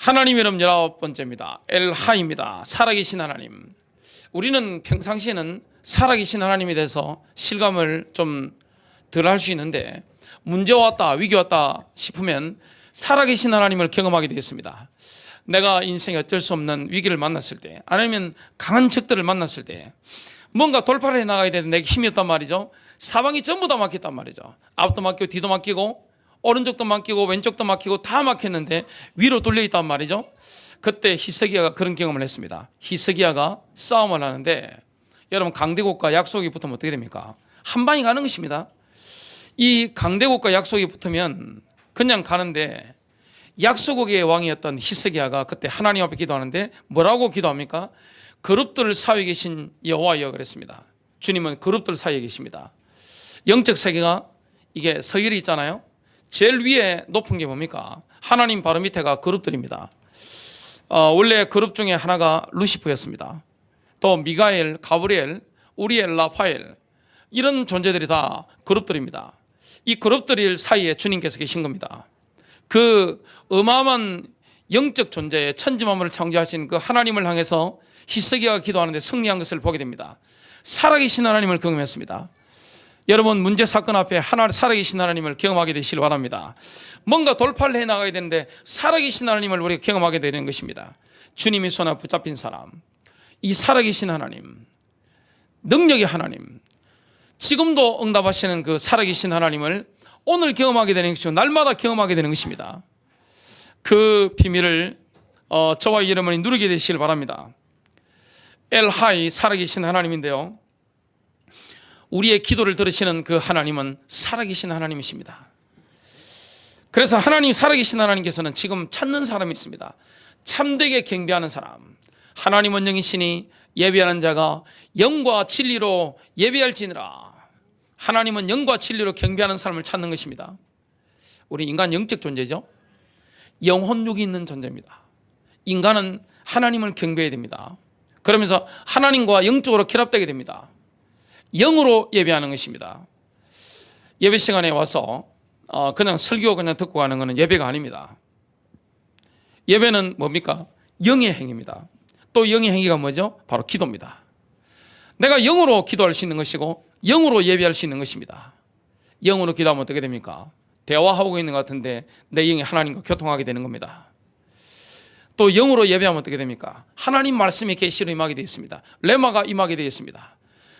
하나님 이름 19번째입니다. 엘하입니다. 살아계신 하나님. 우리는 평상시에는 살아계신 하나님에 대해서 실감을 좀 덜 할 수 있는데, 문제 왔다, 위기 왔다 싶으면 살아계신 하나님을 경험하게 되겠습니다. 내가 인생에 어쩔 수 없는 위기를 만났을 때, 아니면 강한 적들을 만났을 때, 뭔가 돌파를 해나가야 되는데 내게 힘이 없단 말이죠. 사방이 전부 다 막혔단 말이죠. 앞도 막히고 뒤도 막히고 오른쪽도 막히고 왼쪽도 막히고 다 막혔는데 위로 뚫려 있단 말이죠. 그때 히스기야가 그런 경험을 했습니다. 히스기야가 싸움을 하는데, 여러분, 강대국과 약속이 붙으면 어떻게 됩니까? 한 방이 가는 것입니다. 이 강대국과 약속이 붙으면 그냥 가는데, 약소국의 왕이었던 히스기야가 그때 하나님 앞에 기도하는데 뭐라고 기도합니까? 그룹들 사이에 계신 여호와여 그랬습니다. 주님은 그룹들 사이에 계십니다. 영적 세계가 이게 서열이 있잖아요. 제일 위에 높은 게 뭡니까? 하나님 바로 밑에가 그룹들입니다. 원래 그룹 중에 하나가 루시퍼였습니다. 또 미가엘, 가브리엘, 우리엘, 라파엘, 이런 존재들이 다 그룹들입니다. 이 그룹들 사이에 주님께서 계신 겁니다. 그 어마어마한 영적 존재의 천지만물을 창조하신 그 하나님을 향해서 히스기야가 기도하는데 승리한 것을 보게 됩니다. 살아계신 하나님을 경험했습니다. 여러분, 문제 사건 앞에 살아계신 하나님을 경험하게 되시길 바랍니다. 뭔가 돌파를 해나가야 되는데 살아계신 하나님을 우리가 경험하게 되는 것입니다. 주님이 손에 붙잡힌 사람, 이 살아계신 하나님, 능력의 하나님, 지금도 응답하시는 그 살아계신 하나님을 오늘 경험하게 되는 것이고 날마다 경험하게 되는 것입니다. 그 비밀을 저와 여러분이 누리게 되시길 바랍니다. 엘하이, 살아계신 하나님인데요, 우리의 기도를 들으시는 그 하나님은 살아계신 하나님이십니다. 그래서 하나님, 살아계신 하나님께서는 지금 찾는 사람이 있습니다. 참되게 경배하는 사람, 하나님은 영이시니 예배하는 자가 영과 진리로 예배할지니라. 하나님은 영과 진리로 경배하는 사람을 찾는 것입니다. 우리 인간 영적 존재죠. 영혼육이 있는 존재입니다. 인간은 하나님을 경배해야 됩니다. 그러면서 하나님과 영적으로 결합되게 됩니다. 영으로 예배하는 것입니다. 예배 시간에 와서 그냥 설교 그냥 듣고 가는 것은 예배가 아닙니다. 예배는 뭡니까? 영의 행위입니다. 또 영의 행위가 뭐죠? 바로 기도입니다. 내가 영으로 기도할 수 있는 것이고 영으로 예배할 수 있는 것입니다. 영으로 기도하면 어떻게 됩니까? 대화하고 있는 것 같은데 내 영이 하나님과 교통하게 되는 겁니다. 또 영으로 예배하면 어떻게 됩니까? 하나님 말씀이 계시로 임하게 되어 있습니다. 레마가 임하게 되어 있습니다.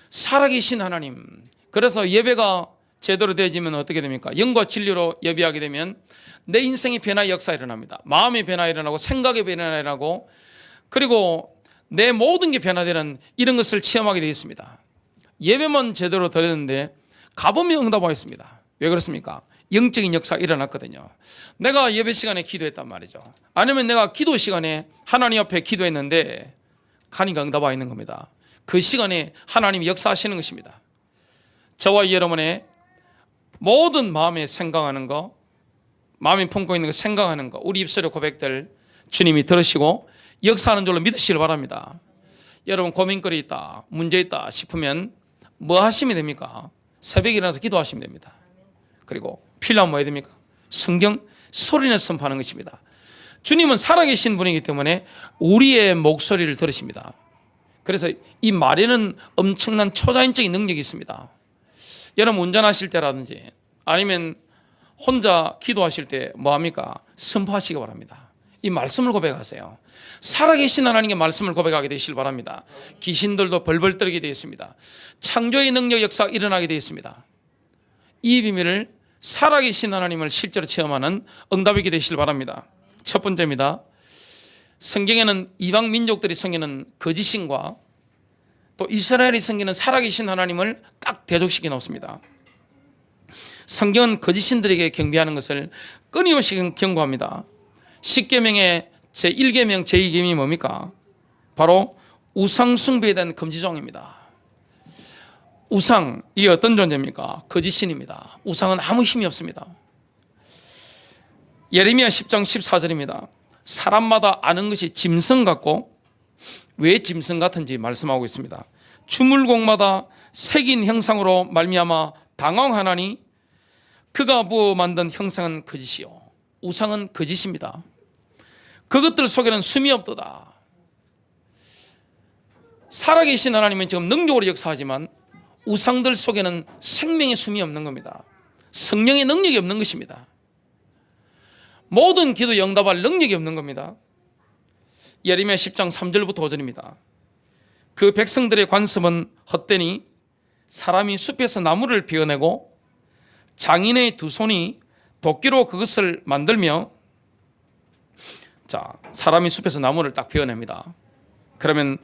살아계신 하나님. 그래서 예배가 제대로 되어지면 어떻게 됩니까? 영과 진리로 예배하게 되면 내 인생의 변화의 역사가 일어납니다. 마음의 변화가 일어나고 생각의 변화가 일어나고, 그리고 내 모든 게 변화되는 이런 것을 체험하게 되어 있습니다. 예배만 제대로 드렸는데 가보면 응답하겠습니다. 왜 그렇습니까? 영적인 역사가 일어났거든요. 내가 예배 시간에 기도했단 말이죠. 아니면 내가 기도 시간에 하나님 앞에 기도했는데 가니까 응답하고 있는 겁니다. 그 시간에 하나님이 역사하시는 것입니다. 저와 여러분의 모든 마음에 생각하는 거, 마음에 품고 있는 거, 생각하는 거, 우리 입술의 고백들 주님이 들으시고 역사하는 줄로 믿으시길 바랍니다. 여러분, 고민거리 있다, 문제 있다 싶으면 뭐 하시면 됩니까? 새벽에 일어나서 기도하시면 됩니다. 그리고 필요하면 뭐 해야 됩니까? 성경 소리내서 선포하는 것입니다. 주님은 살아계신 분이기 때문에 우리의 목소리를 들으십니다. 그래서 이 말에는 엄청난 초자연적인 능력이 있습니다. 여러분, 운전하실 때라든지 아니면 혼자 기도하실 때 뭐합니까? 선포하시기 바랍니다. 이 말씀을 고백하세요. 살아계신 하나님의 말씀을 고백하게 되시길 바랍니다. 귀신들도 벌벌 떨게 되어 있습니다. 창조의 능력 역사가 일어나게 되어 있습니다. 이 비밀을 살아계신 하나님을 실제로 체험하는 응답이게 되시길 바랍니다. 첫 번째입니다. 성경에는 이방 민족들이 섬기는 거짓신과 또 이스라엘이 섬기는 살아계신 하나님을 딱 대조시켜 놓습니다. 성경은 거짓신들에게 경배하는 것을 끊임없이 경고합니다. 10계명의 제1계명, 제2계명이 뭡니까? 바로 우상 숭배에 대한 금지조항입니다. 우상, 이게 어떤 존재입니까? 거짓신입니다. 우상은 아무 힘이 없습니다. 예레미야 10장 14절입니다. 사람마다 아는 것이 짐승 같고, 왜 짐승 같은지 말씀하고 있습니다. 주물공마다 새긴 형상으로 말미암아 당황하나니 그가 부어 만든 형상은 거짓이요, 우상은 거짓입니다. 그것들 속에는 숨이 없도다. 살아계신 하나님은 지금 능력으로 역사하지만 우상들 속에는 생명의 숨이 없는 겁니다. 성령의 능력이 없는 것입니다. 모든 기도 응답할 능력이 없는 겁니다. 예레미야 10장 3절부터 5절입니다. 그 백성들의 관습은 헛되니 사람이 숲에서 나무를 베어내고 장인의 두 손이 도끼로 그것을 만들며, 자, 사람이 숲에서 나무를 딱 베어냅니다. 그러면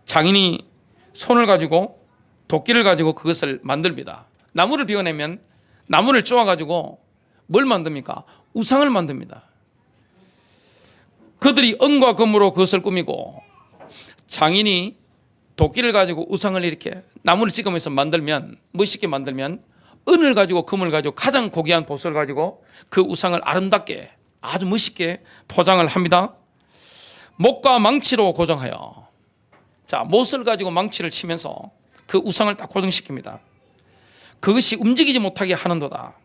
장인이 손을 가지고 도끼를 가지고 그것을 만듭니다. 나무를 베어내면 나무를 쪼아가지고 뭘 만듭니까? 우상을 만듭니다. 그들이 은과 금으로 그것을 꾸미고, 장인이 도끼를 가지고 우상을 이렇게 나무를 찍으면서 만들면, 멋있게 만들면 은을 가지고 금을 가지고 가장 고귀한 보석을 가지고 그 우상을 아름답게 아주 멋있게 포장을 합니다. 못과 망치로 고정하여, 자, 못을 가지고 망치를 치면서 그 우상을 딱 고정시킵니다. 그것이 움직이지 못하게 하는도다.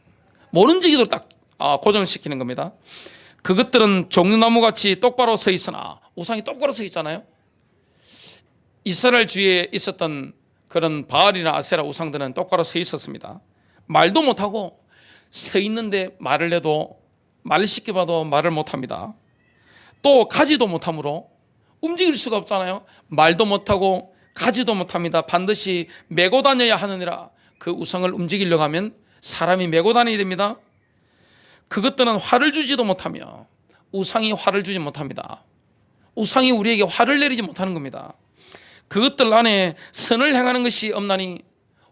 못 움직이도록 딱 고정을 시키는 겁니다. 그것들은 종려나무같이 똑바로 서 있으나, 우상이 똑바로 서 있잖아요. 이스라엘 주위에 있었던 그런 바알이나 아세라 우상들은 똑바로 서 있었습니다. 말도 못하고 서 있는데 말을 해도, 말을 시켜봐도 말을 못합니다. 또 가지도 못하므로 움직일 수가 없잖아요. 말도 못하고 가지도 못합니다. 반드시 메고 다녀야 하느니라. 그 우상을 움직이려고 하면 사람이 메고 다녀야 됩니다. 그것들은 화를 주지도 못하며, 우상이 화를 주지 못합니다. 우상이 우리에게 화를 내리지 못하는 겁니다. 그것들 안에 선을 행하는 것이 없나니,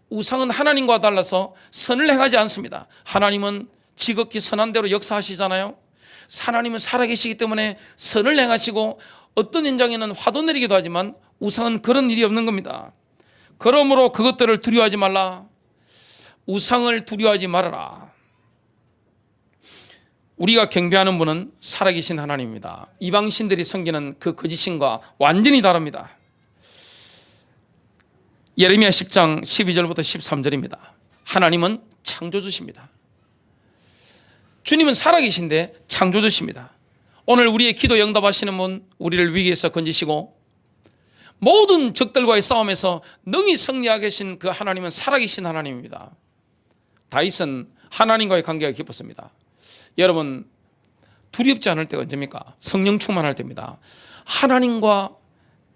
우상은 하나님과 달라서 선을 행하지 않습니다. 하나님은 지극히 선한 대로 역사하시잖아요. 하나님은 살아계시기 때문에 선을 행하시고, 어떤 현장에는 화도 내리기도 하지만 우상은 그런 일이 없는 겁니다. 그러므로 그것들을 두려워하지 말라. 우상을 두려워하지 말아라. 우리가 경배하는 분은 살아계신 하나님입니다. 이방신들이 섬기는 그 거짓신과 완전히 다릅니다. 예레미야 10장 12절부터 13절입니다. 하나님은 창조주십니다. 주님은 살아계신데 창조주십니다. 오늘 우리의 기도 응답하시는 분, 우리를 위기에서 건지시고 모든 적들과의 싸움에서 능히 승리하게 계신 그 하나님은 살아계신 하나님입니다. 다윗은 하나님과의 관계가 깊었습니다. 여러분, 두렵지 않을 때가 언제입니까? 성령 충만할 때입니다. 하나님과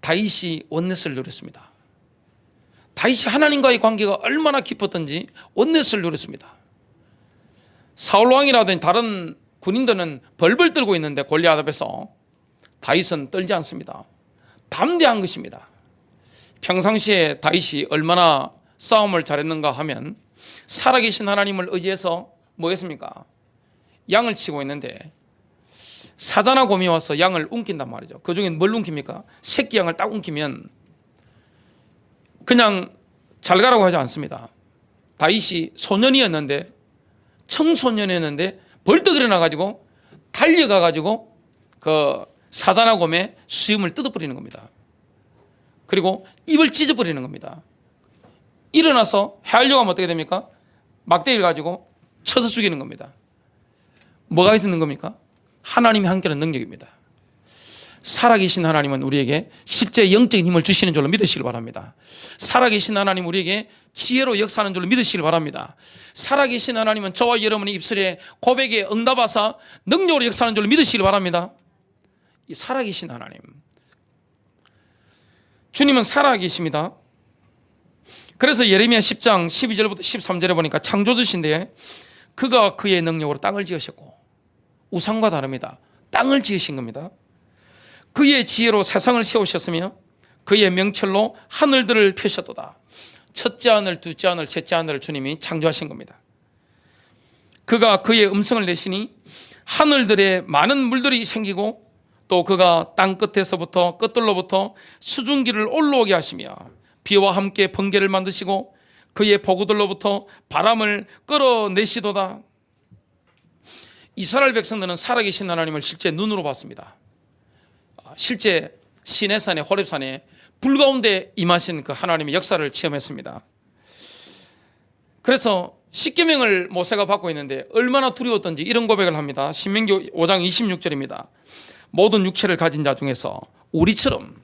다윗이 원넷을 누렸습니다. 다윗이 하나님과의 관계가 얼마나 깊었던지 원넷을 누렸습니다. 사울왕이라든지 다른 군인들은 벌벌 떨고 있는데 골리앗 앞에서 다윗은 떨지 않습니다. 담대한 것입니다. 평상시에 다윗이 얼마나 싸움을 잘했는가 하면, 살아계신 하나님을 의지해서 뭐 했습니까? 양을 치고 있는데 사자나 곰이 와서 양을 움킨단 말이죠. 그 중에 뭘 움킵니까? 새끼 양을 딱 움키면 그냥 잘 가라고 하지 않습니다. 다윗이 소년이었는데, 청소년이었는데 벌떡 일어나가지고 달려가가지고 그 사자나 곰의 수염을 뜯어버리는 겁니다. 그리고 입을 찢어버리는 겁니다. 일어나서 헤아려고 하면 어떻게 됩니까? 막대기를 가지고 쳐서 죽이는 겁니다. 뭐가 있는 겁니까? 하나님이 함께하는 능력입니다. 살아계신 하나님은 우리에게 실제 영적인 힘을 주시는 줄로 믿으시길 바랍니다. 살아계신 하나님 우리에게 지혜로 역사하는 줄로 믿으시길 바랍니다. 살아계신 하나님은 저와 여러분의 입술에 고백에 응답하사 능력으로 역사하는 줄로 믿으시길 바랍니다. 이 살아계신 하나님, 주님은 살아계십니다. 그래서 예레미야 10장 12절부터 13절에 보니까 창조주신데, 그가 그의 능력으로 땅을 지으셨고, 우상과 다릅니다. 땅을 지으신 겁니다. 그의 지혜로 세상을 세우셨으며 그의 명철로 하늘들을 펴셨도다. 첫째 하늘, 둘째 하늘, 셋째 하늘을 주님이 창조하신 겁니다. 그가 그의 음성을 내시니 하늘들에 많은 물들이 생기고, 또 그가 땅 끝에서부터 끝들로부터 수증기를 올라오게 하시며 비와 함께 번개를 만드시고 그의 보구들로부터 바람을 끌어내시도다. 이스라엘 백성들은 살아계신 하나님을 실제 눈으로 봤습니다. 실제 시내산에, 호렙산에 불 가운데 임하신 그 하나님의 역사를 체험했습니다. 그래서 십계명을 모세가 받고 있는데 얼마나 두려웠던지 이런 고백을 합니다. 신명기 5장 26절입니다. 모든 육체를 가진 자 중에서 우리처럼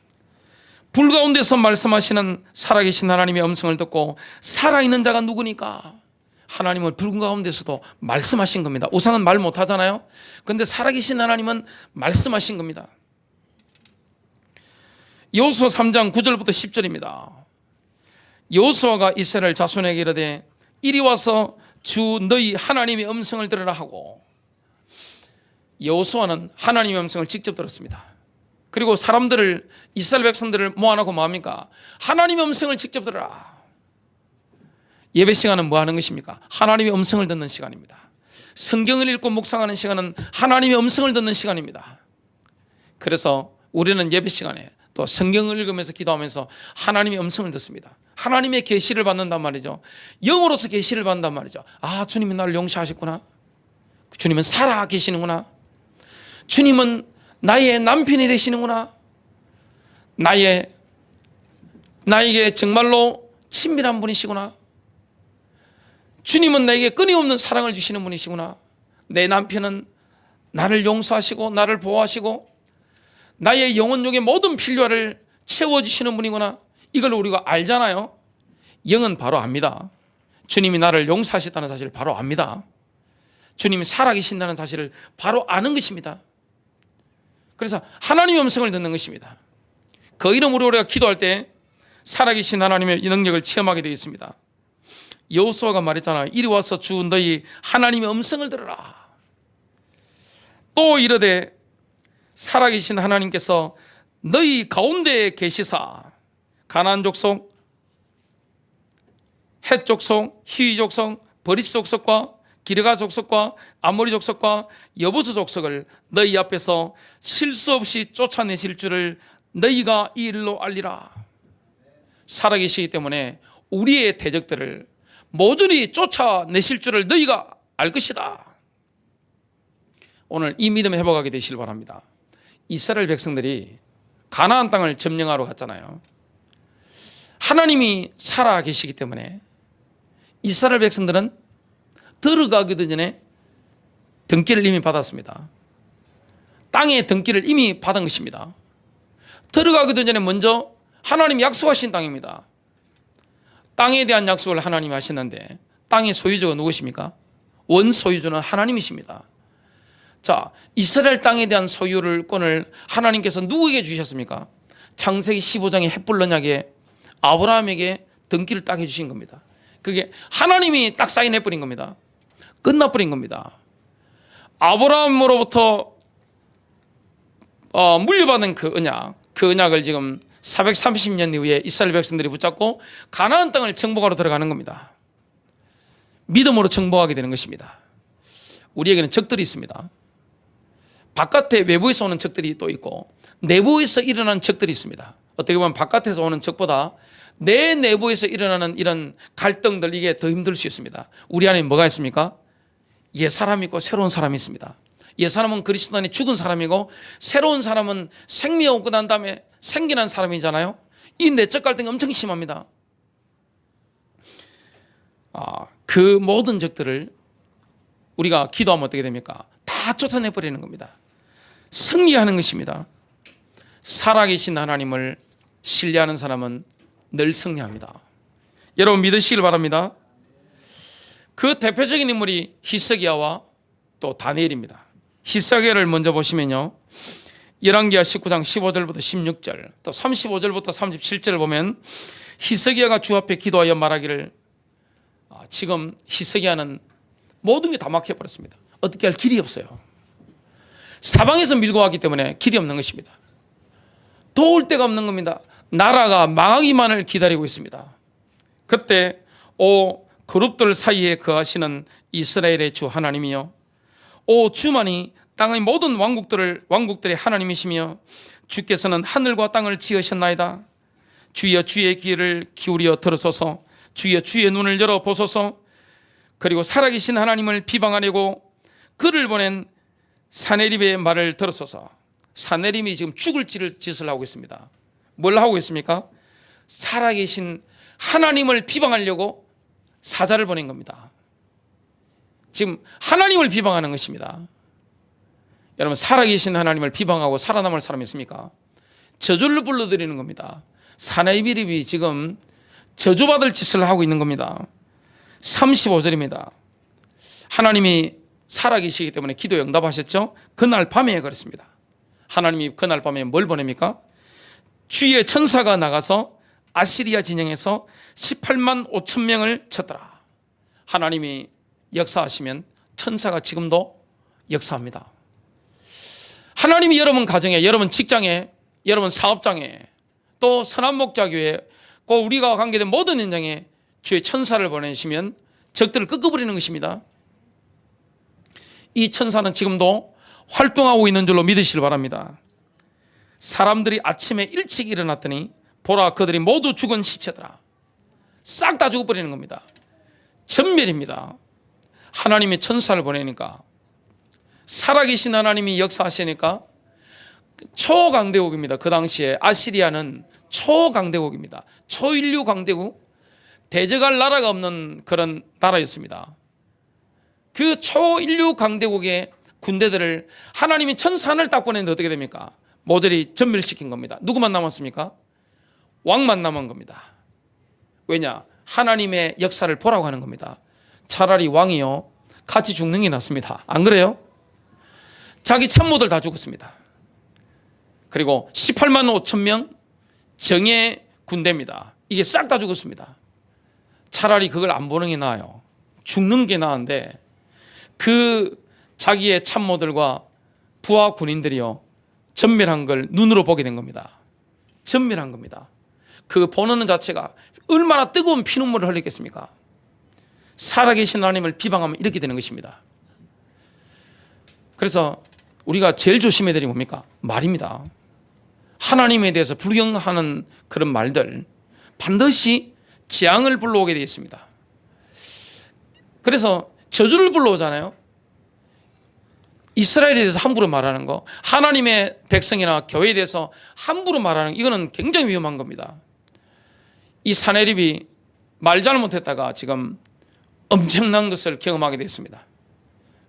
불 가운데서 말씀하시는 살아계신 하나님의 음성을 듣고 살아있는 자가 누구니까? 하나님은 불 가운데서도 말씀하신 겁니다. 우상은 말 못하잖아요. 그런데 살아계신 하나님은 말씀하신 겁니다. 여호수아 3장 9절부터 10절입니다. 여호수아가 이스라엘 자손에게 이르되 이리 와서 주 너희 하나님의 음성을 들으라 하고, 여호수아는 하나님의 음성을 직접 들었습니다. 그리고 사람들을, 이스라엘 백성들을 모아놓고 뭐합니까? 하나님의 음성을 직접 들으라. 예배 시간은 뭐 하는 것입니까? 하나님의 음성을 듣는 시간입니다. 성경을 읽고 묵상하는 시간은 하나님의 음성을 듣는 시간입니다. 그래서 우리는 예배 시간에 또 성경을 읽으면서 기도하면서 하나님의 음성을 듣습니다. 하나님의 계시를 받는단 말이죠. 영으로서 계시를 받는단 말이죠. 아, 주님이 나를 용서하셨구나. 주님은 살아 계시는구나. 주님은 나의 남편이 되시는구나. 나에게 정말로 친밀한 분이시구나. 주님은 나에게 끊임없는 사랑을 주시는 분이시구나. 내 남편은 나를 용서하시고 나를 보호하시고 나의 영혼욕의 모든 필요를 채워주시는 분이구나. 이걸 우리가 알잖아요. 영은 바로 압니다. 주님이 나를 용서하셨다는 사실을 바로 압니다. 주님이 살아계신다는 사실을 바로 아는 것입니다. 그래서 하나님의 음성을 듣는 것입니다. 그 이름으로 우리가 기도할 때 살아계신 하나님의 능력을 체험하게 되어 있습니다. 여호수아가 말했잖아요. 이리 와서 주 너희 하나님의 음성을 들으라. 또 이르되 살아계신 하나님께서 너희 가운데에 계시사 가나안 족속, 헷 족속, 히위 족속, 버리스 족속과 기르가 족속과 아모리 족속과 여부스 족속을 너희 앞에서 실수 없이 쫓아내실 줄을 너희가 이 일로 알리라. 살아계시기 때문에 우리의 대적들을 모조리 쫓아내실 줄을 너희가 알 것이다. 오늘 이 믿음 회복하게 되시길 바랍니다. 이스라엘 백성들이 가나안 땅을 점령하러 갔잖아요. 하나님이 살아계시기 때문에 이스라엘 백성들은 들어가기도 전에 등기를 이미 받았습니다. 땅의 등기를 이미 받은 것입니다. 들어가기도 전에 먼저 하나님이 약속하신 땅입니다. 땅에 대한 약속을 하나님이 하셨는데 땅의 소유주가 누구십니까? 원소유주는 하나님이십니다. 자, 이스라엘 땅에 대한 소유권을 하나님께서 누구에게 주셨습니까? 창세기 15장의 햇불 언약에 아브라함에게 등기를 딱 해주신 겁니다. 그게 하나님이 딱 사인해버린 겁니다. 끝나버린 겁니다. 아브라함으로부터 물려받은 그 언약을 지금 430년 이후에 이스라엘 백성들이 붙잡고 가나안 땅을 정복하러 들어가는 겁니다. 믿음으로 정복하게 되는 것입니다. 우리에게는 적들이 있습니다. 바깥에 외부에서 오는 적들이 또 있고 내부에서 일어나는 적들이 있습니다. 어떻게 보면 바깥에서 오는 적보다 내 내부에서 일어나는 이런 갈등들, 이게 더 힘들 수 있습니다. 우리 안에 뭐가 있습니까? 옛 사람이 있고 새로운 사람이 있습니다. 옛 사람은 그리스도 안에 죽은 사람이고 새로운 사람은 생명 얻고 난 다음에 생겨난 사람이잖아요. 이 내적 갈등이 엄청 심합니다. 그 모든 적들을 우리가 기도하면 어떻게 됩니까? 다 쫓아내버리는 겁니다. 승리하는 것입니다. 살아계신 하나님을 신뢰하는 사람은 늘 승리합니다. 여러분 믿으시길 바랍니다. 그 대표적인 인물이 히스기야와 또 다니엘입니다. 히스기야를 먼저 보시면요, 열왕기하 19장 15절부터 16절 또 35절부터 37절을 보면 히스기야가 주 앞에 기도하여 말하기를, 지금 히스기야는 모든 게 다 막혀버렸습니다. 어떻게 할 길이 없어요. 사방에서 밀고 왔기 때문에 길이 없는 것입니다. 도울 데가 없는 겁니다. 나라가 망하기만을 기다리고 있습니다. 그때 오 그룹들 사이에 거하시는 이스라엘의 주 하나님이여, 오 주만이 땅의 모든 왕국들의 하나님이시며 주께서는 하늘과 땅을 지으셨나이다. 주여 주의 귀를 기울여 들으소서. 주여 주의 눈을 열어 보소서. 그리고 살아계신 하나님을 비방하려고 그를 보낸 사네립의 말을 들으소서. 사네립이 지금 죽을 짓을 하고 있습니다. 뭘 하고 있습니까? 살아계신 하나님을 비방하려고 사자를 보낸 겁니다. 지금 하나님을 비방하는 것입니다. 여러분, 살아계신 하나님을 비방하고 살아남을 사람이 있습니까? 저주를 불러드리는 겁니다. 사네비립이 지금 저주받을 짓을 하고 있는 겁니다. 35절입니다. 하나님이 살아계시기 때문에 기도 응답하셨죠? 그날 밤에 그랬습니다. 하나님이 그날 밤에 뭘 보냅니까? 주의 천사가 나가서 아시리아 진영에서 18만 5천 명을 쳤더라. 하나님이 역사하시면 천사가 지금도 역사합니다. 하나님이 여러분 가정에, 여러분 직장에, 여러분 사업장에, 또 선한목자교회, 꼭 우리가 관계된 모든 현장에 주의 천사를 보내시면 적들을 꺾어버리는 것입니다. 이 천사는 지금도 활동하고 있는 줄로 믿으시길 바랍니다. 사람들이 아침에 일찍 일어났더니 보라, 그들이 모두 죽은 시체더라. 싹 다 죽어버리는 겁니다. 전멸입니다. 하나님이 천사를 보내니까, 살아계신 하나님이 역사하시니까 초강대국입니다. 그 당시에 아시리아는 초강대국입니다. 초인류 강대국, 대적할 나라가 없는 그런 나라였습니다. 그 초인류 강대국의 군대들을 하나님이 천사 하나를 딱 보냈는데 어떻게 됩니까? 모조리 전멸시킨 겁니다. 누구만 남았습니까? 왕만 남은 겁니다. 왜냐? 하나님의 역사를 보라고 하는 겁니다. 차라리 왕이요, 같이 죽는 게 낫습니다. 안 그래요? 자기 참모들 다 죽었습니다. 그리고 18만 5천 명 정예 군대입니다. 이게 싹 다 죽었습니다. 차라리 그걸 안 보는 게 나아요. 죽는 게 나은데, 그 자기의 참모들과 부하 군인들이요, 전멸한 걸 눈으로 보게 된 겁니다. 전멸한 겁니다. 그 보는 자체가 얼마나 뜨거운 피눈물을 흘리겠습니까? 살아계신 하나님을 비방하면 이렇게 되는 것입니다. 그래서 우리가 제일 조심해야 되는 게 뭡니까? 말입니다. 하나님에 대해서 불경하는 그런 말들 반드시 재앙을 불러오게 되어 있습니다. 그래서 저주를 불러오잖아요. 이스라엘에 대해서 함부로 말하는 거, 하나님의 백성이나 교회에 대해서 함부로 말하는 거, 이거는 굉장히 위험한 겁니다. 이 사네립이 말 잘못했다가 지금 엄청난 것을 경험하게 됐습니다.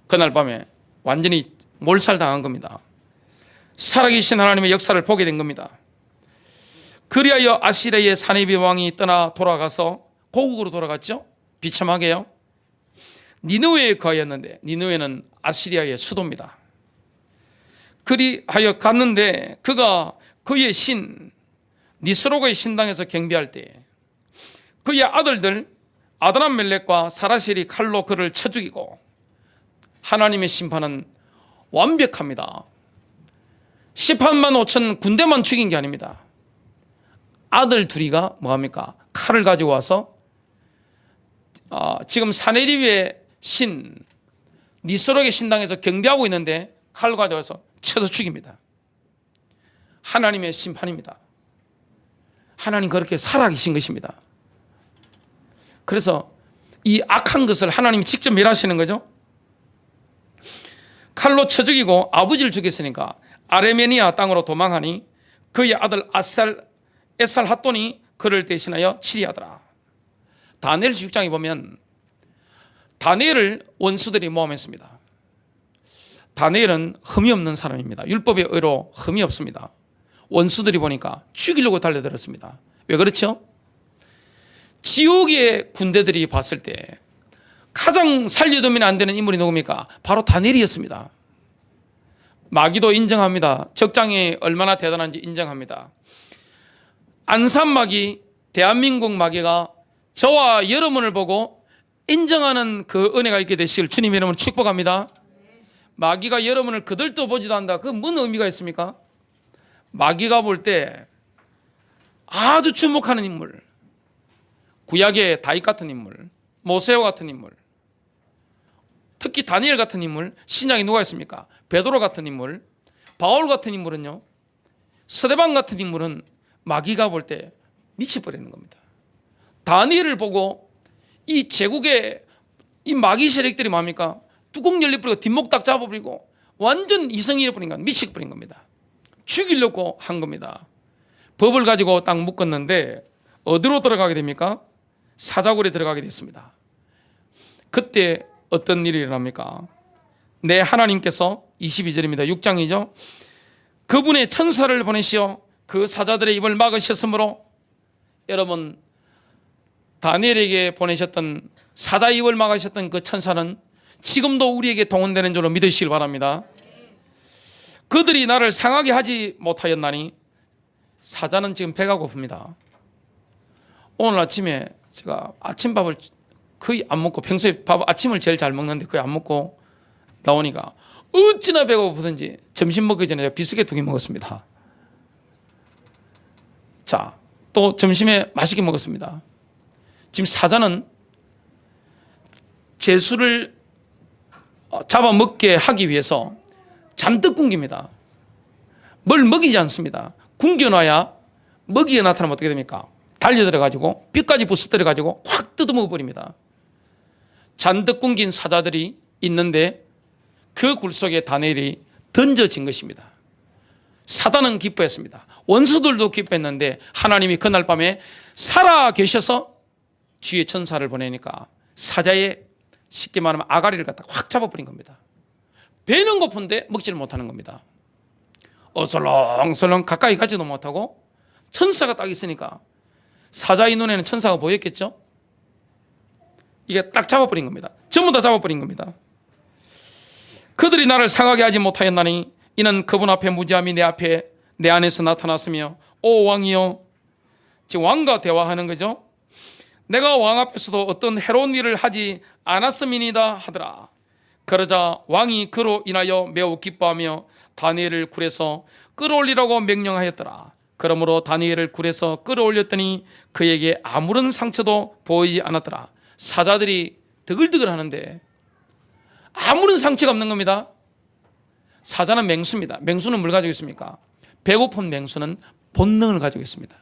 그날 밤에 완전히 몰살당한 겁니다. 살아계신 하나님의 역사를 보게 된 겁니다. 그리하여 아시리아의 사네비 왕이 떠나 돌아가서 고국으로 돌아갔죠. 비참하게요. 니느웨에 거하였는데, 니느웨는 아시리아의 수도입니다. 그리하여 갔는데 그가 그의 신 니스로가의 신당에서 경배할 때 그의 아들들 아드람멜렉과 사라셀이 칼로 그를 쳐 죽이고, 하나님의 심판은 완벽합니다. 18만 5천 군대만 죽인 게 아닙니다. 아들 둘이가 뭐합니까? 칼을 가지고 와서 지금 사네립의 신 니스록의 신당에서 경배하고 있는데 칼을 가져와서 쳐서 죽입니다. 하나님의 심판입니다. 하나님 그렇게 살아계신 것입니다. 그래서 이 악한 것을 하나님이 직접 멸하시는 거죠. 칼로 쳐 죽이고 아버지를 죽였으니까 아르메니아 땅으로 도망하니 그의 아들 에살핫돈이 그를 대신하여 치리하더라. 다니엘 6장에 보면 다니엘을 원수들이 모함했습니다. 다니엘은 흠이 없는 사람입니다. 율법의 의로 흠이 없습니다. 원수들이 보니까 죽이려고 달려들었습니다. 왜 그렇죠? 지옥의 군대들이 봤을 때 가장 살려두면 안 되는 인물이 누굽니까? 바로 다니엘이었습니다. 마귀도 인정합니다. 적장이 얼마나 대단한지 인정합니다. 안산마귀, 대한민국 마귀가 저와 여러분을 보고 인정하는 그 은혜가 있게 되시길 주님 이름으로 축복합니다. 마귀가 여러분을 그들도 보지도 않는다. 그 무슨 의미가 있습니까? 마귀가 볼 때 아주 주목하는 인물, 구약의 다윗 같은 인물, 모세오 같은 인물, 특히 다니엘 같은 인물, 신약에 누가 있습니까? 베드로 같은 인물, 바울 같은 인물은요, 스데반 같은 인물은 마귀가 볼 때 미쳐버리는 겁니다. 다니엘을 보고 이 제국의 이 마귀 세력들이 뭡니까? 뚜껑 열려버리고 뒷목 딱 잡아버리고 완전 이성이 잃어버린 겁니다. 미쳐버린 겁니다. 죽이려고 한 겁니다. 법을 가지고 딱 묶었는데 어디로 들어가게 됩니까? 사자굴에 들어가게 됐습니다. 그때 어떤 일이 일어납니까? 내 하나님께서 22절입니다. 6장이죠. 그분의 천사를 보내시어 그 사자들의 입을 막으셨으므로, 여러분 다니엘에게 보내셨던 사자 입을 막으셨던 그 천사는 지금도 우리에게 동원되는 줄로 믿으시길 바랍니다. 그들이 나를 상하게 하지 못하였나니, 사자는 지금 배가 고픕니다. 오늘 아침에 제가 아침밥을 거의 안 먹고, 평소에 아침을 제일 잘 먹는데 거의 안 먹고 나오니까 어찌나 배가 고프든지 점심 먹기 전에 비스켓 2개 먹었습니다. 자, 또 점심에 맛있게 먹었습니다. 지금 사자는 제수를 잡아먹게 하기 위해서 잔뜩 굶깁니다. 뭘 먹이지 않습니다. 굶겨놔야 먹이가 나타나면 어떻게 됩니까? 달려들어가지고 뼈까지 부스뜨려가지고 확 뜯어먹어버립니다. 잔뜩 굶긴 사자들이 있는데 그 굴 속에 다니엘이 던져진 것입니다. 사단은 기뻐했습니다. 원수들도 기뻐했는데 하나님이 그날 밤에 살아 계셔서 주의 천사를 보내니까 사자의, 쉽게 말하면 아가리를 갖다가 확 잡아버린 겁니다. 배는 고픈데 먹지를 못하는 겁니다. 어슬렁슬렁 가까이 가지도 못하고 천사가 딱 있으니까 사자의 눈에는 천사가 보였겠죠. 이게 딱 잡아버린 겁니다. 전부 다 잡아버린 겁니다. 그들이 나를 상하게 하지 못하였나니 이는 그분 앞에 무지함이 내 안에서 나타났으며, 오 왕이여, 지금 왕과 대화하는 거죠. 내가 왕 앞에서도 어떤 해로운 일을 하지 않았음이니이다 하더라. 그러자 왕이 그로 인하여 매우 기뻐하며 다니엘을 굴에서 끌어올리라고 명령하였더라. 그러므로 다니엘을 굴에서 끌어올렸더니 그에게 아무런 상처도 보이지 않았더라. 사자들이 드글드글 하는데 아무런 상처가 없는 겁니다. 사자는 맹수입니다. 맹수는 뭘 가지고 있습니까? 배고픈 맹수는 본능을 가지고 있습니다.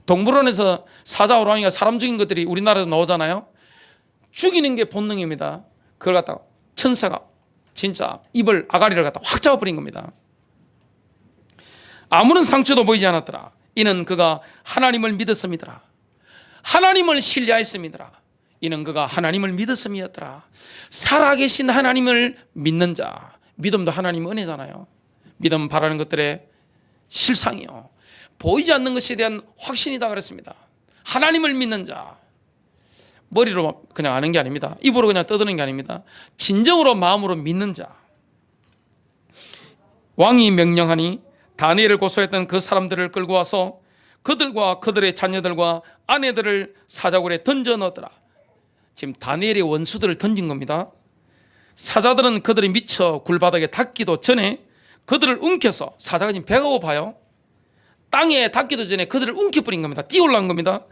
동물원에서 사자, 호랑이가 사람 죽인 것들이 우리나라에서 나오잖아요. 죽이는 게 본능입니다. 그걸 갖다가 천사가 진짜 아가리를 갖다 확 잡아버린 겁니다. 아무런 상처도 보이지 않았더라. 이는 그가 하나님을 믿었음이더라. 하나님을 신뢰하였음이더라. 이는 그가 하나님을 믿었음이었더라. 살아계신 하나님을 믿는 자. 믿음도 하나님의 은혜잖아요. 믿음 바라는 것들의 실상이요, 보이지 않는 것에 대한 확신이다 그랬습니다. 하나님을 믿는 자. 머리로 그냥 아는 게 아닙니다. 입으로 그냥 떠드는 게 아닙니다. 진정으로 마음으로 믿는 자. 왕이 명령하니 다니엘을 고소했던 그 사람들을 끌고 와서 그들과 그들의 자녀들과 아내들을 사자굴에 던져 넣었더라. 지금 다니엘의 원수들을 던진 겁니다. 사자들은 그들이 미쳐 굴바닥에 닿기도 전에 그들을 움켜서, 사자가 지금 배가 고파요. 땅에 닿기도 전에 그들을 움켜버린 겁니다. 뛰어올라온 겁니다.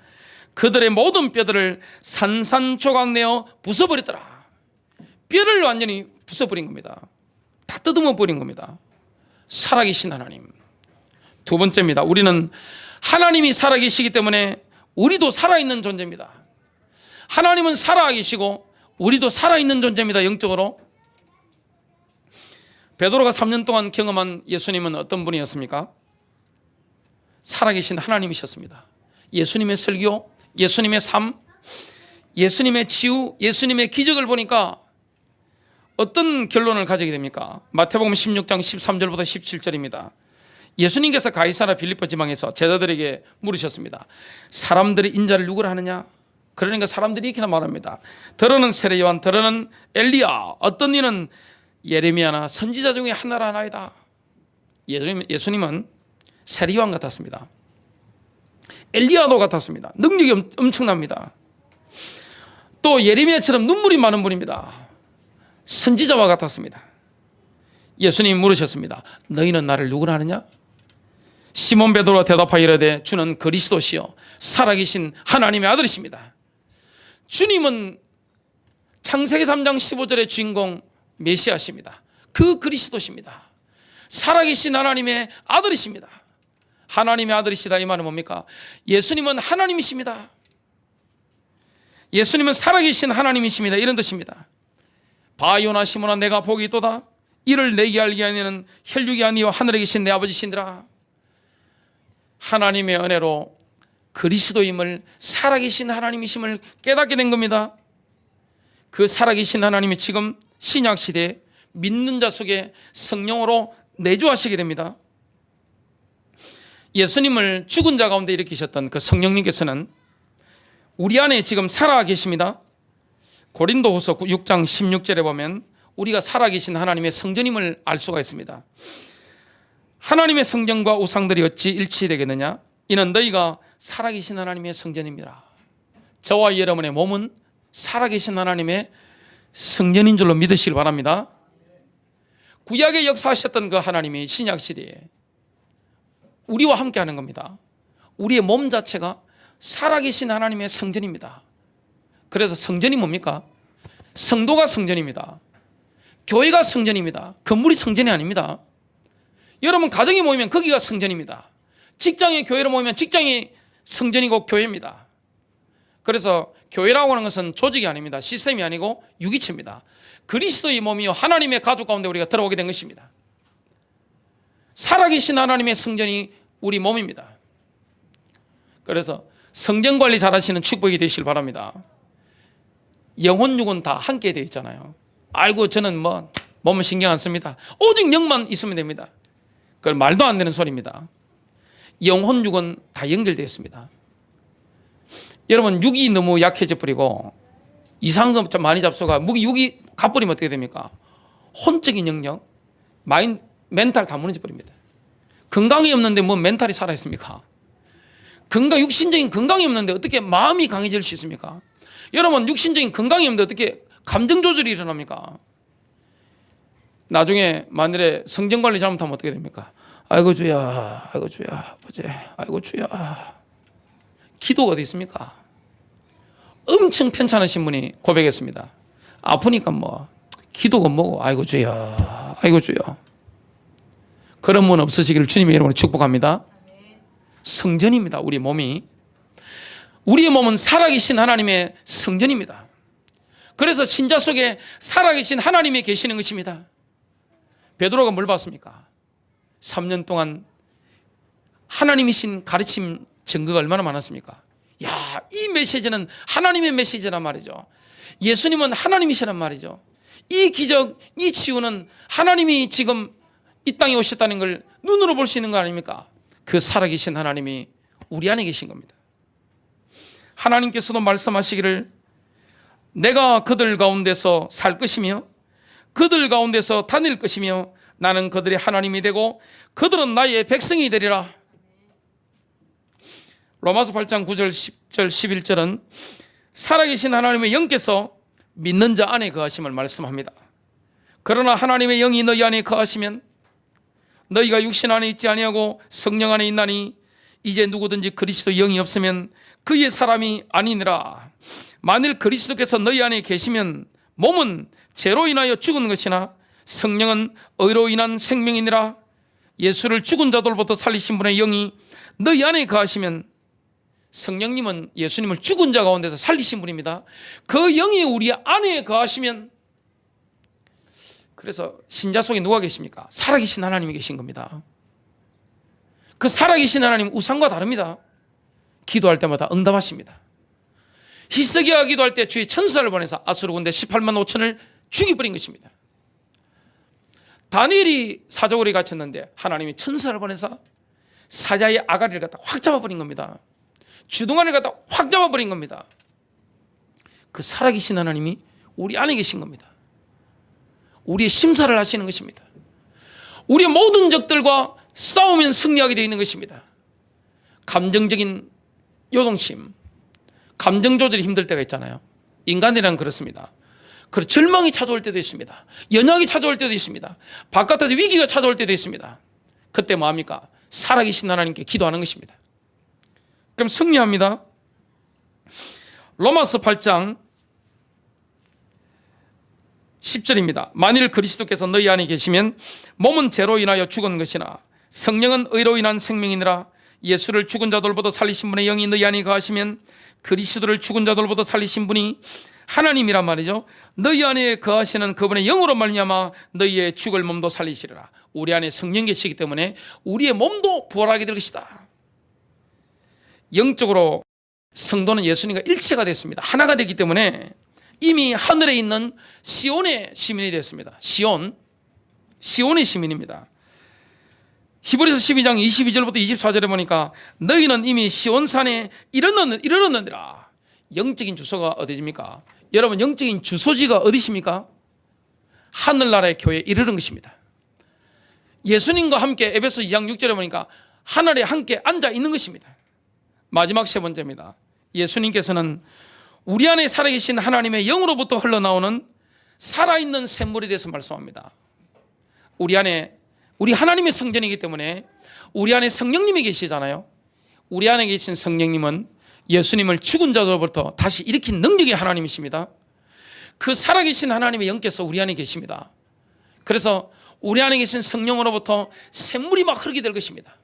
그들의 모든 뼈들을 산산조각내어 부숴버렸더라. 뼈를 완전히 부숴버린 겁니다. 다 뜯어먹어버린 겁니다. 살아계신 하나님. 두 번째입니다. 우리는 하나님이 살아계시기 때문에 우리도 살아있는 존재입니다. 하나님은 살아계시고 우리도 살아있는 존재입니다. 영적으로. 베드로가 3년 동안 경험한 예수님은 어떤 분이었습니까? 살아계신 하나님이셨습니다. 예수님의 설교, 예수님의 삶, 예수님의 치유, 예수님의 기적을 보니까 어떤 결론을 가지게 됩니까? 마태복음 16장 13절부터 17절입니다. 예수님께서 가이사라 빌립보 지방에서 제자들에게 물으셨습니다. 사람들이 인자를 누구라 하느냐? 그러니까 사람들이 이렇게 말합니다. 더러는 세례 요한, 더러는 엘리야, 어떤 이는 예레미야나 선지자 중에 하나라 하나이다. 예수님은 세례 요한 같았습니다. 엘리야도 같았습니다. 능력이 엄청납니다. 또 예레미야처럼 눈물이 많은 분입니다. 선지자와 같았습니다. 예수님이 물으셨습니다. 너희는 나를 누구라 하느냐? 시몬 베드로가 대답하여 이르되 주는 그리스도시요 살아계신 하나님의 아들이십니다. 주님은 창세기 3장 15절의 주인공 메시아십니다. 그 그리스도십니다. 살아계신 하나님의 아들이십니다. 하나님의 아들이시다 이 말은 뭡니까? 예수님은 하나님이십니다. 예수님은 살아계신 하나님이십니다. 이런 뜻입니다. 바요나 시몬아 내가 복이 있도다. 이를 내게 알게 하는 혈육이 아니요 하늘에 계신 내 아버지신지라. 하나님의 은혜로 그리스도임을, 살아계신 하나님이심을 깨닫게 된 겁니다. 그 살아계신 하나님이 지금 신약시대에 믿는 자 속에 성령으로 내주하시게 됩니다. 예수님을 죽은 자 가운데 일으키셨던 그 성령님께서는 우리 안에 지금 살아 계십니다. 고린도후서 6장 16절에 보면 우리가 살아계신 하나님의 성전임을 알 수가 있습니다. 하나님의 성전과 우상들이 어찌 일치되겠느냐? 이는 너희가 살아계신 하나님의 성전입니다. 저와 여러분의 몸은 살아계신 하나님의 성전인 줄로 믿으시길 바랍니다. 구약에 역사하셨던 그 하나님이 신약시대에 우리와 함께 하는 겁니다. 우리의 몸 자체가 살아계신 하나님의 성전입니다. 그래서 성전이 뭡니까? 성도가 성전입니다. 교회가 성전입니다. 건물이 성전이 아닙니다. 여러분 가정에 모이면 거기가 성전입니다. 직장에 교회로 모이면 직장이 성전이고 교회입니다. 그래서 교회라고 하는 것은 조직이 아닙니다. 시스템이 아니고 유기체입니다. 그리스도의 몸이요 하나님의 가족 가운데 우리가 들어오게 된 것입니다. 살아계신 하나님의 성전이 우리 몸입니다. 그래서 성전 관리 잘하시는 축복이 되시길 바랍니다. 영혼 육은 다 함께 되어 있잖아요. 아이고 저는 몸은 신경 안 씁니다. 오직 영만 있으면 됩니다. 그걸 말도 안 되는 소리입니다. 영혼 육은 다 연결되어 있습니다. 여러분 육이 너무 약해져 버리고 이상한 것 좀 많이 잡숴가 육이 가버리면 어떻게 됩니까? 혼적인 영역, 멘탈 다 무너져 버립니다. 건강이 없는데 뭐 멘탈이 살아있습니까? 육신적인 건강이 없는데 어떻게 마음이 강해질 수 있습니까? 여러분 육신적인 건강이 없는데 어떻게 감정 조절이 일어납니까? 나중에 만일에 성전 관리 잘못하면 어떻게 됩니까? 아이고 주야, 아이고 주야, 아버지, 아이고 주야. 기도가 어디 있습니까? 엄청 편찮으신 분이 고백했습니다. 아프니까 기도가 뭐고 아이고 주야, 아이고 주야. 그런 분 없으시기를 주님의 이름으로 축복합니다. 성전입니다. 우리 몸이. 우리의 몸은 살아계신 하나님의 성전입니다. 그래서 신자 속에 살아계신 하나님이 계시는 것입니다. 베드로가 뭘 봤습니까? 3년 동안 하나님이신 가르침 증거가 얼마나 많았습니까? 야, 이 메시지는 하나님의 메시지란 말이죠. 예수님은 하나님이시란 말이죠. 이 기적, 이 치유는 하나님이 지금 이 땅에 오셨다는 걸 눈으로 볼 수 있는 거 아닙니까? 그 살아계신 하나님이 우리 안에 계신 겁니다. 하나님께서도 말씀하시기를 내가 그들 가운데서 살 것이며 그들 가운데서 다닐 것이며 나는 그들의 하나님이 되고 그들은 나의 백성이 되리라. 로마서 8장 9절 10절 11절은 살아계신 하나님의 영께서 믿는 자 안에 거하심을 말씀합니다. 그러나 하나님의 영이 너희 안에 거하시면 너희가 육신 안에 있지 아니하고 성령 안에 있나니 이제 누구든지 그리스도 영이 없으면 그의 사람이 아니니라. 만일 그리스도께서 너희 안에 계시면 몸은 죄로 인하여 죽은 것이나 성령은 의로 인한 생명이니라. 예수를 죽은 자들로부터 살리신 분의 영이 너희 안에 거하시면 성령님은 예수님을 죽은 자 가운데서 살리신 분입니다. 그 영이 우리 안에 거하시면, 그래서 신자 속에 누가 계십니까? 살아계신 하나님이 계신 겁니다. 그 살아계신 하나님 우상과 다릅니다. 기도할 때마다 응답하십니다. 히스기야 기도할 때 주의 천사를 보내서 아수르 군대 18만 5천을 죽여버린 것입니다. 다니엘이 사저고리에 갇혔는데 하나님이 천사를 보내서 사자의 아가리를 갖다 확 잡아버린 겁니다. 주둥아리를 갖다 확 잡아버린 겁니다. 그 살아계신 하나님이 우리 안에 계신 겁니다. 우리의 심사를 하시는 것입니다. 우리의 모든 적들과 싸우면 승리하게 되어 있는 것입니다. 감정적인 요동심, 감정 조절이 힘들 때가 있잖아요. 인간이란 그렇습니다. 그리고 절망이 찾아올 때도 있습니다. 연약이 찾아올 때도 있습니다. 바깥에서 위기가 찾아올 때도 있습니다. 그때 뭐합니까? 살아계신 하나님께 기도하는 것입니다. 그럼 승리합니다. 로마서 8장 10절입니다. 만일 그리스도께서 너희 안에 계시면 몸은 죄로 인하여 죽은 것이나 성령은 의로 인한 생명이니라. 예수를 죽은 자들보다 살리신 분의 영이 너희 안에 거하시면 그리스도를 죽은 자들보다 살리신 분이 하나님이란 말이죠. 너희 안에 거하시는 그분의 영으로 말미암아 너희의 죽을 몸도 살리시리라. 우리 안에 성령 계시기 때문에 우리의 몸도 부활하게 될 것이다. 영적으로 성도는 예수님과 일체가 됐습니다. 하나가 되기 때문에 이미 하늘에 있는 시온의 시민이 됐습니다. 시온, 시온의 시민입니다. 히브리서 12장 22절부터 24절에 보니까 너희는 이미 시온산에 이르렀느니라. 영적인 주소가 어디입니까? 여러분, 영적인 주소지가 어디십니까? 하늘나라의 교회에 이르는 것입니다. 예수님과 함께 에베소 2장 6절에 보니까 하늘에 함께 앉아 있는 것입니다. 마지막 세 번째입니다. 예수님께서는 우리 안에 살아계신 하나님의 영으로부터 흘러나오는 살아있는 샘물에 대해서 말씀합니다. 우리 안에, 우리 하나님의 성전이기 때문에 우리 안에 성령님이 계시잖아요. 우리 안에 계신 성령님은 예수님을 죽은 자로부터 다시 일으킨 능력의 하나님이십니다. 그 살아계신 하나님의 영께서 우리 안에 계십니다. 그래서 우리 안에 계신 성령으로부터 샘물이 막 흐르게 될 것입니다.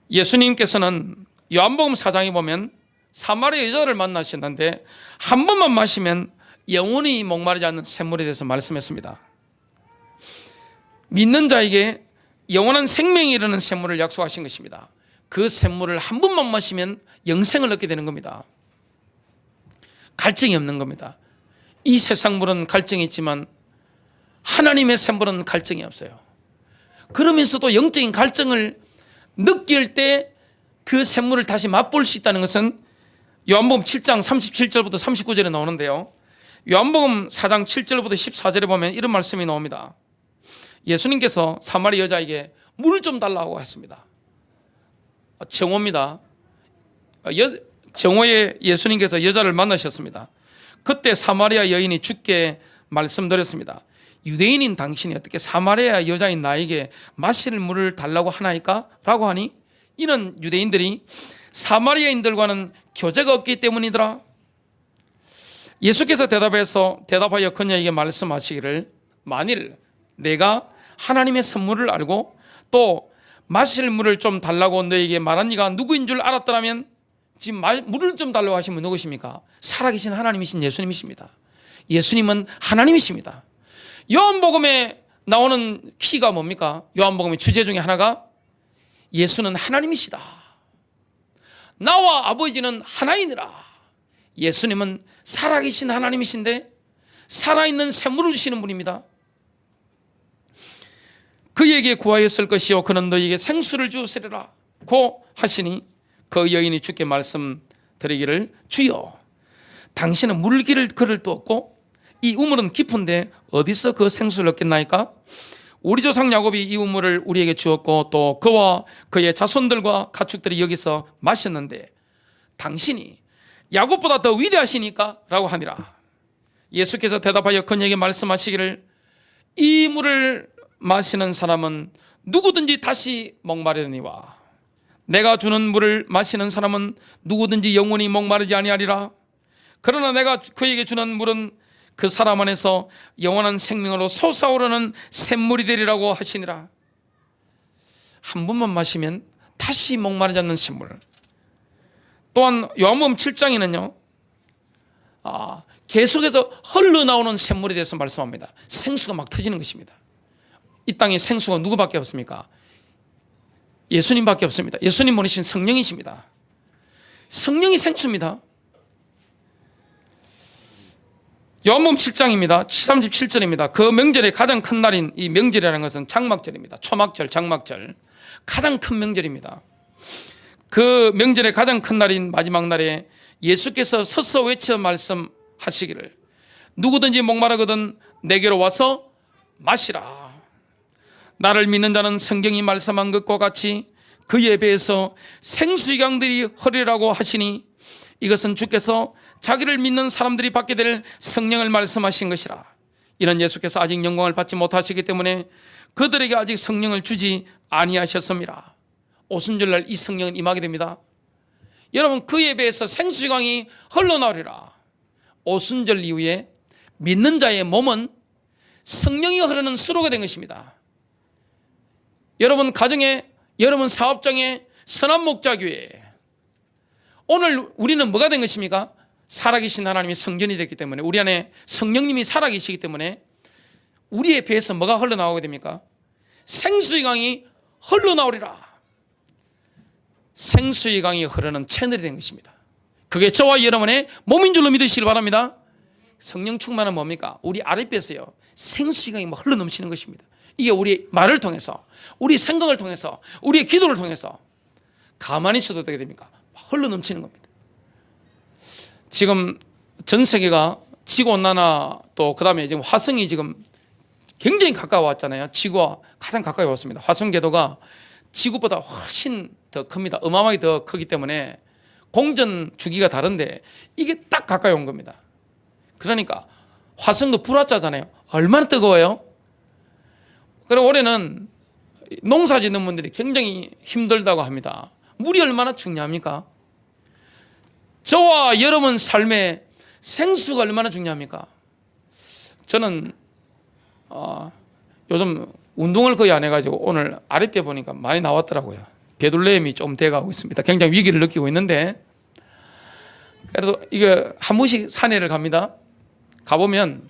예수님께서는 요한복음 4장에 보면 사마리아 여자를 만나셨는데 한 번만 마시면 영원히 목마르지 않는 샘물에 대해서 말씀했습니다. 믿는 자에게 영원한 생명이 이르는 샘물을 약속하신 것입니다. 그 샘물을 한 번만 마시면 영생을 얻게 되는 겁니다. 갈증이 없는 겁니다. 이 세상 물은 갈증이 있지만 하나님의 샘물은 갈증이 없어요. 그러면서도 영적인 갈증을 느낄 때 그 샘물을 다시 맛볼 수 있다는 것은 요한복음 7장 37절부터 39절에 나오는데요. 요한복음 4장 7절부터 14절에 보면 이런 말씀이 나옵니다. 예수님께서 사마리아 여자에게 물을 좀 달라고 했습니다. 정오입니다. 정오에 예수님께서 여자를 만나셨습니다. 그때 사마리아 여인이 주께 말씀드렸습니다. 유대인인 당신이 어떻게 사마리아 여자인 나에게 마실 물을 달라고 하나이까? 라고 하니 이는 유대인들이 사마리아인들과는 교제가 없기 때문이더라. 예수께서 대답하여 그녀에게 말씀하시기를 만일 내가 하나님의 선물을 알고 또 마실 물을 좀 달라고 너에게 말한 이가 누구인 줄 알았더라면 지금 물을 좀 달라고 하시면 누구십니까? 살아계신 하나님이신 예수님이십니다. 예수님은 하나님이십니다. 요한복음에 나오는 키가 뭡니까? 요한복음의 주제 중에 하나가 예수는 하나님이시다. 나와 아버지는 하나이니라. 예수님은 살아계신 하나님이신데 살아있는 샘물을 주시는 분입니다. 그에게 구하였을 것이요 그는 너에게 생수를 주었으리라 고 하시니 그 여인이 주께 말씀드리기를 주여 당신은 물기를 그를 두었고 이 우물은 깊은데 어디서 그 생수를 얻겠나이까? 우리 조상 야곱이 이 우물을 우리에게 주었고 또 그와 그의 자손들과 가축들이 여기서 마셨는데 당신이 야곱보다 더 위대하시니까? 라고 하니라. 예수께서 대답하여 그녀에게 말씀하시기를 이 물을 마시는 사람은 누구든지 다시 목마르니와 내가 주는 물을 마시는 사람은 누구든지 영원히 목마르지 아니하리라. 그러나 내가 그에게 주는 물은 그 사람 안에서 영원한 생명으로 솟아오르는 샘물이 되리라고 하시니라. 한 번만 마시면 다시 목마르지 않는 샘물. 또한 요한복음 7장에는요 계속해서 흘러나오는 샘물에 대해서 말씀합니다. 생수가 막 터지는 것입니다. 이 땅에 생수가 누구밖에 없습니까? 예수님밖에 없습니다. 예수님 보내신 성령이십니다. 성령이 생수입니다. 요한복음 7장입니다. 37절입니다. 그 명절의 가장 큰 날인 이 명절이라는 것은 장막절입니다. 초막절, 장막절. 가장 큰 명절입니다. 그 명절의 가장 큰 날인 마지막 날에 예수께서 서서 외쳐 말씀하시기를 누구든지 목마르거든 내게로 와서 마시라. 나를 믿는 자는 성경이 말씀한 것과 같이 그의 배에서 생수의 강들이 흐르리라고 하시니 이것은 주께서 자기를 믿는 사람들이 받게 될 성령을 말씀하신 것이라. 이는 예수께서 아직 영광을 받지 못하시기 때문에 그들에게 아직 성령을 주지 아니하셨습니다. 오순절날 이 성령은 임하게 됩니다. 여러분 그의 배에서 생수의 강이 흘러나오리라. 오순절 이후에 믿는 자의 몸은 성령이 흐르는 수로가 된 것입니다. 여러분 가정에, 여러분 사업장에, 선한 목자교회에 오늘 우리는 뭐가 된 것입니까? 살아계신 하나님이 성전이 됐기 때문에 우리 안에 성령님이 살아계시기 때문에 우리의 배에서 뭐가 흘러나오게 됩니까? 생수의 강이 흘러나오리라. 생수의 강이 흐르는 채널이 된 것입니다. 그게 저와 여러분의 몸인 줄로 믿으시길 바랍니다. 성령 충만은 뭡니까? 우리 아랫배에서요 생수강이 막 흘러넘치는 것입니다. 이게 우리 말을 통해서, 우리 생각을 통해서, 우리의 기도를 통해서 가만히 있어도 되게 됩니까? 막 흘러넘치는 겁니다. 지금 전 세계가 지구온난화 또 그다음에 지금 화성이 지금 굉장히 가까워왔잖아요. 지구와 가장 가까이 왔습니다. 화성 궤도가 지구보다 훨씬 더 큽니다. 어마어마하게 더 크기 때문에 공전 주기가 다른데 이게 딱 가까이 온 겁니다. 그러니까 화성도 불화자잖아요. 얼마나 뜨거워요? 그리고 올해는 농사 짓는 분들이 굉장히 힘들다고 합니다. 물이 얼마나 중요합니까? 저와 여러분 삶에 생수가 얼마나 중요합니까? 저는 요즘 운동을 거의 안 해가지고 오늘 아랫배 보니까 많이 나왔더라고요. 배둘레임이 좀 돼가고 있습니다. 굉장히 위기를 느끼고 있는데, 그래도 이게 한 번씩 산에를 갑니다. 가보면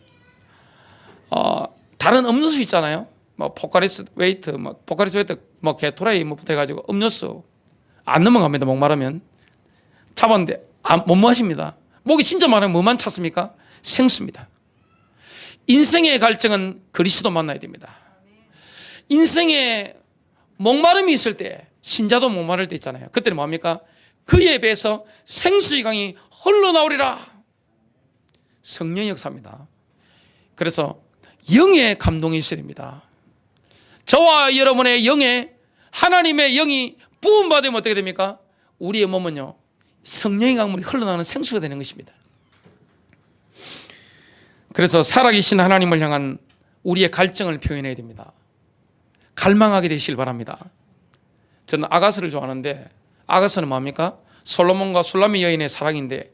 다른 음료수 있잖아요. 뭐 포카리스 웨이트, 뭐 게토레이 뭐부터 해가지고 음료수 안 넘어갑니다. 목마르면 잡았는데 못 마십니다. 목이 진짜 마르면 뭐만 찾습니까? 생수입니다. 인생의 갈증은 그리스도 만나야 됩니다. 인생에 목마름이 있을 때, 신자도 목마를 때 있잖아요. 그때는 뭡니까? 그에 비해서 생수의 강이 흘러나오리라. 성령의 역사입니다. 그래서 영의 감동이 있어야 됩니다. 저와 여러분의 영에 하나님의 영이 부음받으면 어떻게 됩니까? 우리의 몸은요, 성령의 강물이 흘러나오는 생수가 되는 것입니다. 그래서 살아계신 하나님을 향한 우리의 갈증을 표현해야 됩니다. 갈망하게 되시길 바랍니다. 저는 아가스를 좋아하는데, 아가스는 뭡니까? 솔로몬과 술라미 여인의 사랑인데,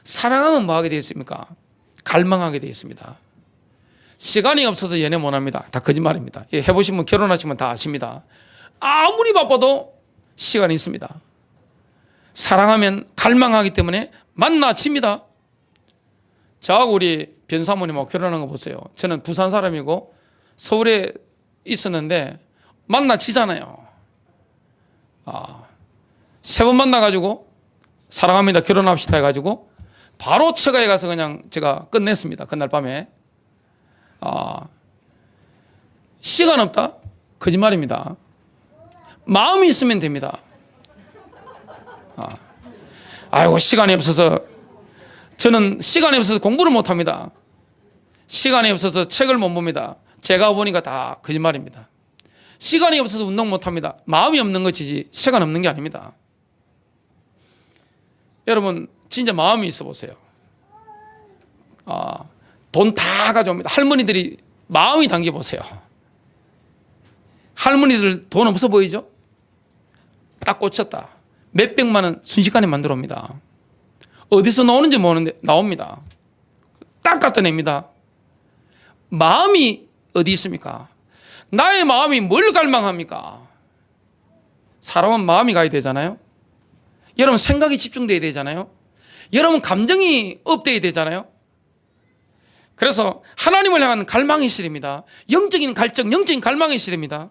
사랑하면 뭐 하게 되어 있습니까? 갈망하게 되어 있습니다. 시간이 없어서 연애 못합니다. 다 거짓말입니다. 해보신 분, 결혼하시면 다 아십니다. 아무리 바빠도 시간이 있습니다. 사랑하면 갈망하기 때문에 만나집니다. 저하고 우리 변사모님하고 결혼한 거 보세요. 저는 부산 사람이고 서울에 있었는데 만나지잖아요. 3번 만나가지고 사랑합니다, 결혼합시다 해가지고 바로 처가에 가서 그냥 제가 끝냈습니다. 그날 밤에. 시간 없다? 거짓말입니다. 마음이 있으면 됩니다. 아이고, 시간이 없어서, 저는 시간이 없어서 공부를 못합니다. 시간이 없어서 책을 못 봅니다. 제가 보니까 다 거짓말입니다. 시간이 없어서 운동 못합니다. 마음이 없는 것이지 시간 없는 게 아닙니다. 여러분 진짜 마음이 있어 보세요. 돈 다 가져옵니다. 할머니들이 마음이 담겨 보세요. 할머니들 돈 없어 보이죠? 딱 꽂혔다. 몇백만 원 순식간에 만들어 옵니다. 어디서 나오는지 모르는데 나옵니다. 딱 갖다 냅니다. 마음이 어디 있습니까? 나의 마음이 뭘 갈망합니까? 사람은 마음이 가야 되잖아요. 여러분 생각이 집중돼야 되잖아요. 여러분 감정이 업돼야 되잖아요. 그래서 하나님을 향한 갈망이 있어야 됩니다. 영적인 갈증, 영적인 갈망이 있어야 됩니다.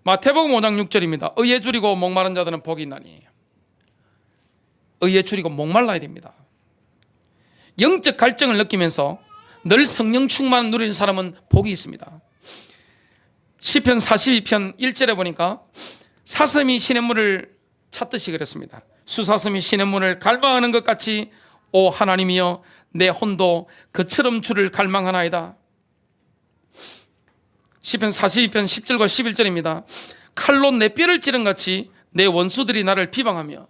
마태복음 5장 6절입니다. 의에 줄이고 목마른 자들은 복이 있나니. 의에 줄이고 목말라야 됩니다. 영적 갈증을 느끼면서 늘 성령 충만을 누리는 사람은 복이 있습니다. 시편 42편 1절에 보니까 사슴이 시냇물을 찾듯이 그랬습니다. 수사슴이 시냇물을 갈망하는 것 같이 오 하나님이여 내 혼도 그처럼 주를 갈망하나이다. 시편 42편 10절과 11절입니다. 칼로 내 뼈를 찌른 같이 내 원수들이 나를 비방하며.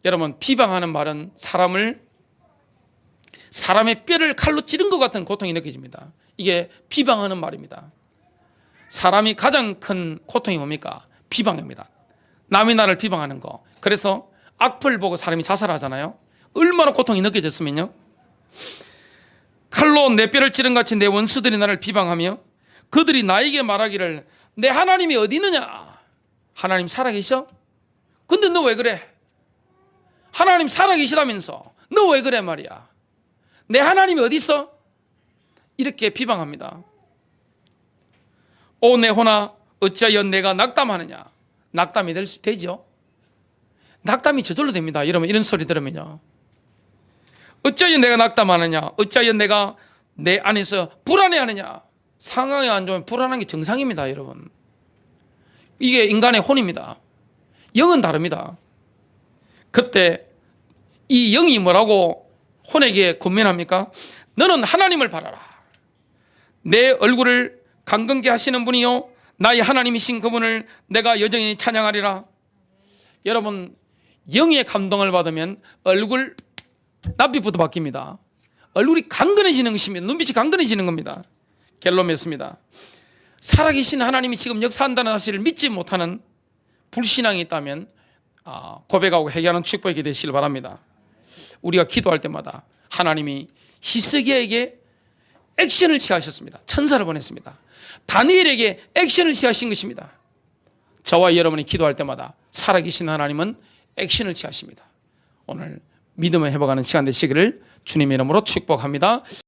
여러분 비방하는 말은 사람의 뼈를 칼로 찌른 것 같은 고통이 느껴집니다. 이게 비방하는 말입니다. 사람이 가장 큰 고통이 뭡니까? 비방입니다. 남이 나를 비방하는 거. 그래서 악플 보고 사람이 자살하잖아요. 얼마나 고통이 느껴졌으면요. 칼로 내 뼈를 찌른 같이 내 원수들이 나를 비방하며 그들이 나에게 말하기를 내 하나님이 어디 있느냐? 하나님 살아계셔? 근데 너 왜 그래? 하나님 살아계시다면서 너 왜 그래 말이야? 내 하나님이 어디 있어? 이렇게 비방합니다. 오 내 혼아 어찌하여 내가 낙담하느냐? 낙담이 되죠? 낙담이 저절로 됩니다. 여러분 이런 소리 들으면요. 어찌하여 내가 낙담하느냐? 어찌하여 내가 내 안에서 불안해하느냐? 상황이 안 좋으면 불안한 게 정상입니다, 여러분. 이게 인간의 혼입니다. 영은 다릅니다. 그때 이 영이 뭐라고 혼에게 권면합니까? 너는 하나님을 바라라. 내 얼굴을 강건케 하시는 분이요 나의 하나님이신 그분을 내가 여전히 찬양하리라. 여러분, 영의 감동을 받으면 얼굴 낯빛부터 바뀝니다. 얼굴이 강건해지는 것입니다. 눈빛이 강건해지는 겁니다. 갤롬했습니다. 살아계신 하나님이 지금 역사한다는 사실을 믿지 못하는 불신앙이 있다면 고백하고 회개하는 축복이 되시길 바랍니다. 우리가 기도할 때마다 하나님이 히스기야에게 액션을 취하셨습니다. 천사를 보냈습니다. 다니엘에게 액션을 취하신 것입니다. 저와 여러분이 기도할 때마다 살아계신 하나님은 액션을 취하십니다. 오늘 믿음을 회복하는 시간 되시기를 주님의 이름으로 축복합니다.